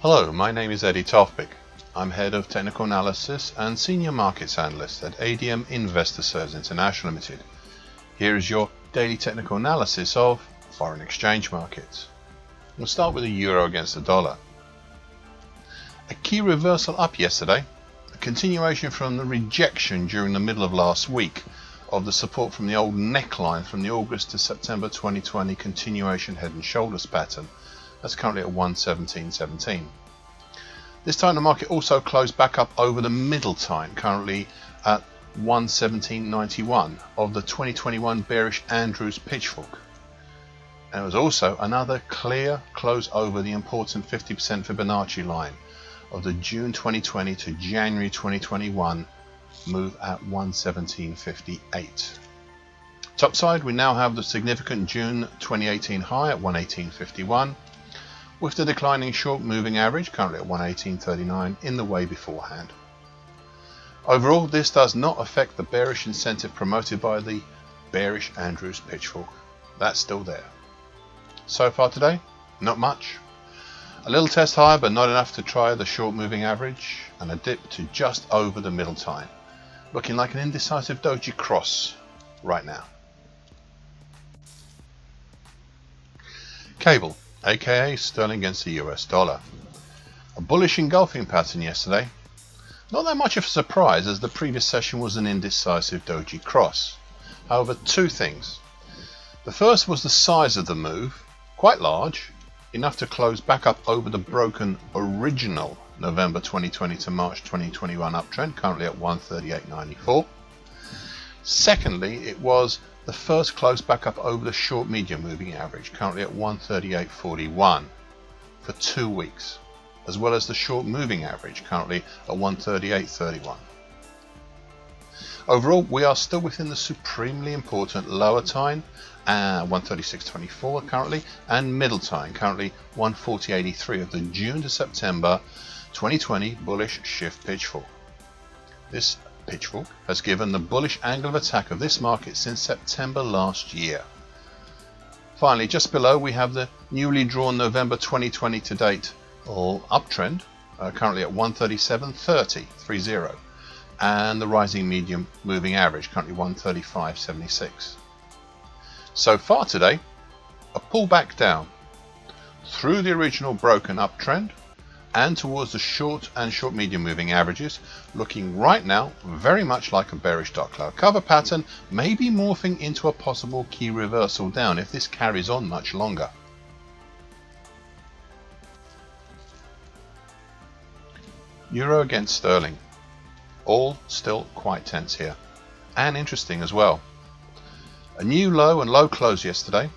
Hello, my name is Eddie Tofpik. I'm Head of Technical Analysis and Senior Markets Analyst at ADM Investor Services International Limited. Here is your daily technical analysis of foreign exchange markets. We'll start with the euro against the dollar. A key reversal up yesterday, a continuation from the rejection during the middle of last week of the support from the old neckline from the August to September 2020 continuation head and shoulders pattern. That's currently at 117.17. This time the market also closed back up over the middle time, currently at 117.91 of the 2021 bearish Andrews pitchfork. And it was also another clear close over the important 50% Fibonacci line of the June 2020 to January 2021 move at 117.58. Topside, we now have the significant June 2018 high at 118.51, with the declining short moving average currently at 118.39 in the way beforehand. Overall, this does not affect the bearish incentive promoted by the bearish Andrews pitchfork. That's still there. So far today, not much. A little test higher, but not enough to try the short moving average, and a dip to just over the middle time, looking like an indecisive doji cross right now. Cable, aka sterling against the US dollar. A bullish engulfing pattern yesterday. Not that much of a surprise, as the previous session was an indecisive doji cross. However, two things. The first was the size of the move, quite large, enough to close back up over the broken original November 2020 to March 2021 uptrend, currently at 138.94. Secondly, it was the first close back up over the short medium moving average, currently at 138.41 for 2 weeks, as well as the short moving average, currently at 138.31. Overall, we are still within the supremely important lower time, 136.24 currently, and middle time, currently 140.83 of the June to September 2020 bullish shift pitchfork. This pitchfork has given the bullish angle of attack of this market since September last year. Finally, just below we have the newly drawn November 2020 to date uptrend, currently at 137.30, and the rising medium moving average, currently 135.76. So far today, a pullback down through the original broken uptrend and towards the short and short medium moving averages, looking right now very much like a bearish dark cloud cover pattern, maybe morphing into a possible key reversal down if this carries on much longer. Euro against sterling. All still quite tense here, and interesting as well. A new low and low close yesterday.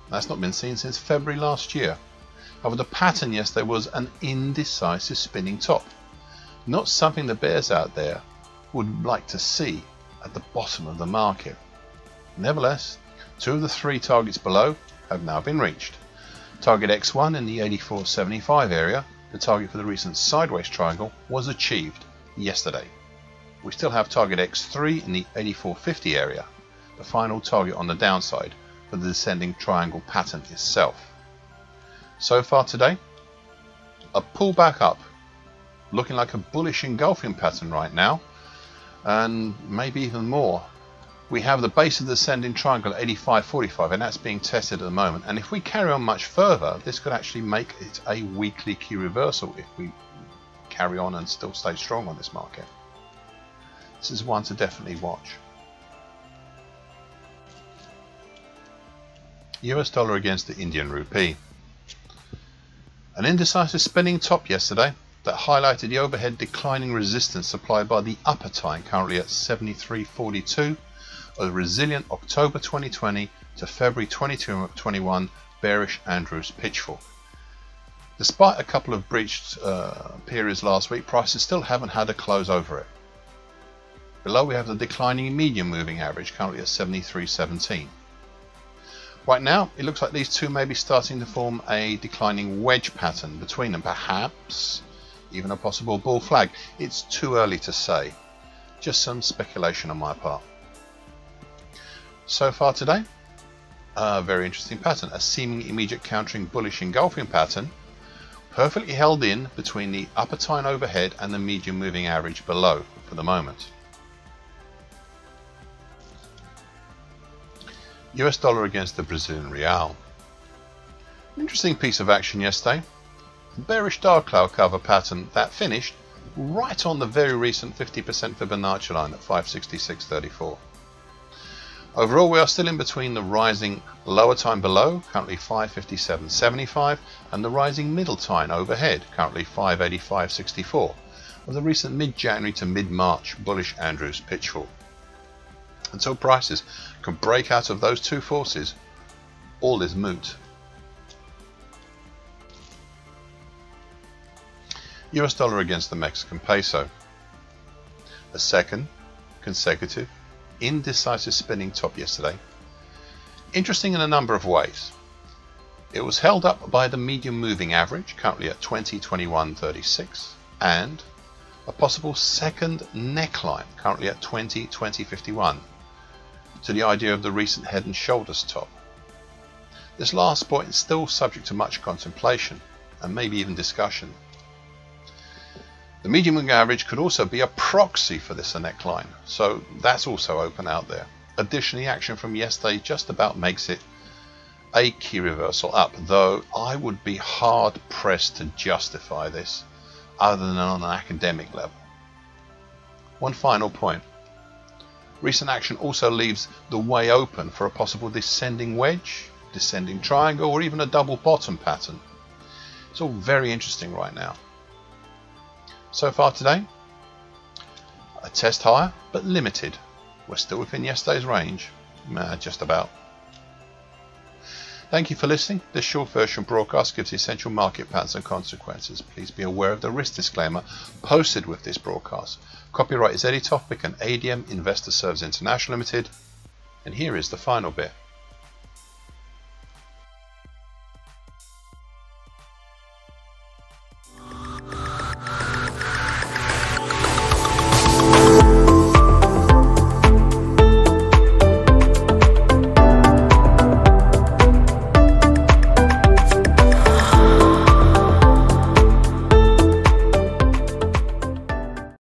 That's not been seen since February last year. However, the pattern yesterday was an indecisive spinning top. Not something the bears out there would like to see at the bottom of the market. Nevertheless, 2 of the 3 targets below have now been reached. Target X1 in the 84.75 area, the target for the recent sideways triangle, was achieved yesterday. We still have target X3 in the 84.50 area, the final target on the downside for the descending triangle pattern itself. So far today, a pullback up, looking like a bullish engulfing pattern right now, and maybe even more. We have the base of the descending triangle at 85.45, and that's being tested at the moment, and if we carry on much further, this could actually make it a weekly key reversal if we carry on and still stay strong on this market. This is one to definitely watch. US dollar against the Indian rupee. An indecisive spinning top yesterday that highlighted the overhead declining resistance supplied by the upper time, currently at 73.42 of the resilient October 2020 to February 2021 bearish Andrews pitchfork. Despite a couple of breached periods last week, prices still haven't had a close over it. Below we have the declining medium moving average, currently at 73.17. Right now, it looks like these two may be starting to form a declining wedge pattern between them, perhaps even a possible bull flag. It's too early to say, just some speculation on my part. So far today, a very interesting pattern, a seeming immediate countering bullish engulfing pattern perfectly held in between the upper time overhead and the medium moving average below for the moment. US dollar against the Brazilian real. An interesting piece of action yesterday. A bearish dark cloud cover pattern that finished right on the very recent 50% Fibonacci line at 566.34. Overall, we are still in between the rising lower time below, currently 557.75, and the rising middle time overhead, currently 585.64, of the recent mid-January to mid-March bullish Andrews pitchfall. Until prices can break out of those two forces, all is moot. US dollar against the Mexican peso. A second consecutive indecisive spinning top yesterday. Interesting in a number of ways. It was held up by the medium moving average, currently at 20.2136, and a possible second neckline, currently at 20.21, to the idea of the recent head and shoulders top. This last point is still subject to much contemplation and maybe even discussion. The medium moving average could also be a proxy for this neckline, so that's also open out there. Additionally, action from yesterday just about makes it a key reversal up, though I would be hard pressed to justify this other than on an academic level. One final point. Recent action also leaves the way open for a possible descending wedge, descending triangle, or even a double bottom pattern. It's all very interesting right now. So far today, a test higher, but limited. We're still within yesterday's range, just about. Thank you for listening. This short version broadcast gives essential market patterns and consequences. Please be aware of the risk disclaimer posted with this broadcast. Copyright is Tofpik and ADM Investor Services International Limited. And here is the final bit.